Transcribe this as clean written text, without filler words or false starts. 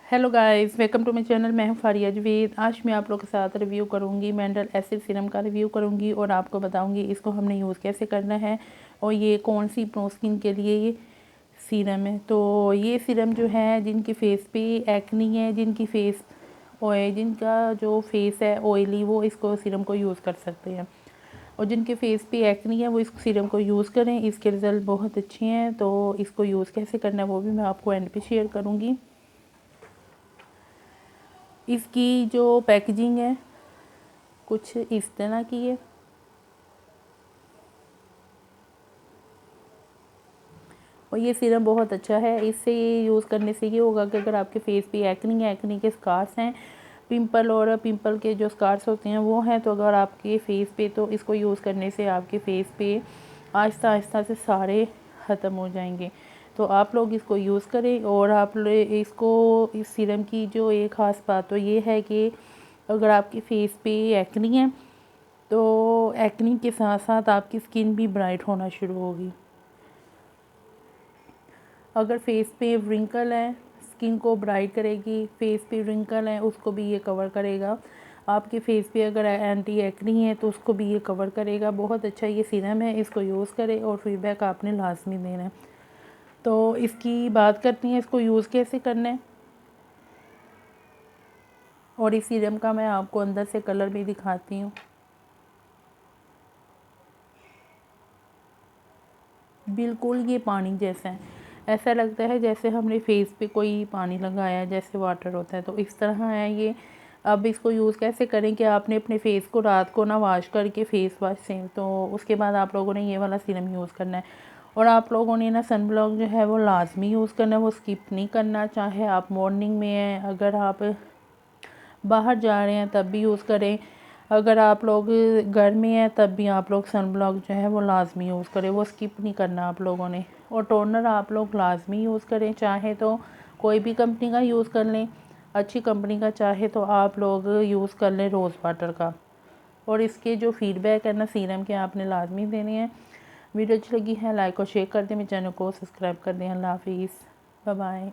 Hello guys, welcome to my channel. मैं हूं फारिया जवेद। आज मैं आप लोगों के साथ रिव्यू करूंगी मिनरल एसिड सीरम का रिव्यू करूंगी और आपको बताऊंगी इसको हमने यूज़ कैसे करना है और ये कौन सी प्रो स्किन के लिए ये सीरम है। तो ये सीरम जो है जिनकी फेस पे एक्नी है, जिनकी फेस ऑयल, जिनका जो फेस है ऑयली, वो इसको सीरम को यूज़ कर सकते हैं। और जिनके फेस पे एक्नी है वो इस सीरम को यूज़ करें, इसके रिज़ल्ट बहुत अच्छे हैं। तो इसको यूज़ कैसे करना है वो भी मैं आपको एंड पे शेयर करूँगी। इसकी जो पैकेजिंग है कुछ इस तरह की है और ये सीरम बहुत अच्छा है। इससे ये यूज़ करने से ये होगा कि अगर आपके फेस पे एक्नी है, एक्नी के स्कार्स हैं, पिंपल और पिंपल के जो स्कार्स होते हैं वो हैं, तो अगर आपके फेस पे, तो इसको यूज़ करने से आपके फेस पे आहिस्ता आहिस्ता से सारे ख़त्म हो जाएंगे। तो आप लोग इसको यूज़ करें। और आप इसको इस सीरम की जो एक ख़ास बात तो ये है कि अगर आपके फेस पे एक्नी है तो एक्नी के साथ साथ आपकी स्किन भी ब्राइट होना शुरू होगी। अगर फेस पे रिंकल है, स्किन को ब्राइट करेगी। फेस पे रिंकल है उसको भी ये कवर करेगा। आपके फेस पे अगर एंटी एक्नी है तो उसको भी ये कवर करेगा। बहुत अच्छा ये सीरम है, इसको यूज़ करें और फीडबैक आपने लाजमी देना है। तो इसकी बात करती हैं इसको यूज़ कैसे करना है। और इस सीरम का मैं आपको अंदर से कलर भी दिखाती हूँ। बिल्कुल ये पानी जैसा है, ऐसा लगता है जैसे हमने फेस पे कोई पानी लगाया, जैसे वाटर होता है, तो इस तरह है ये। अब इसको यूज़ कैसे करें कि आपने अपने फेस को रात को ना वॉश करके फेस वॉश से, तो उसके बाद आप लोगों ने ये वाला सीरम यूज़ करना है। और आप लोगों ने ना सन ब्लॉक जो है वो लाजमी यूज़ करना है, वो स्किप नहीं करना। चाहे आप मॉर्निंग में हैं, अगर आप बाहर जा रहे हैं तब भी यूज़ करें, अगर आप लोग घर में हैं तब भी आप लोग सन ब्लॉक जो है वो लाजमी यूज़ करें, वो स्किप नहीं करना आप लोगों ने। और टोनर आप लोग लाजमी यूज़ करें, चाहे तो कोई भी कंपनी का यूज़ कर लें, अच्छी कंपनी का, चाहे तो आप लोग यूज़ कर लें रोज़ वाटर का। और इसके जो फीडबैक है ना सीरम के, आपने लाजमी देने हैं। वीडियो अच्छी लगी है लाइक और शेयर कर दें, मेरे चैनल को सब्सक्राइब कर दें। अल्लाह हाफिज़, बाय बाय।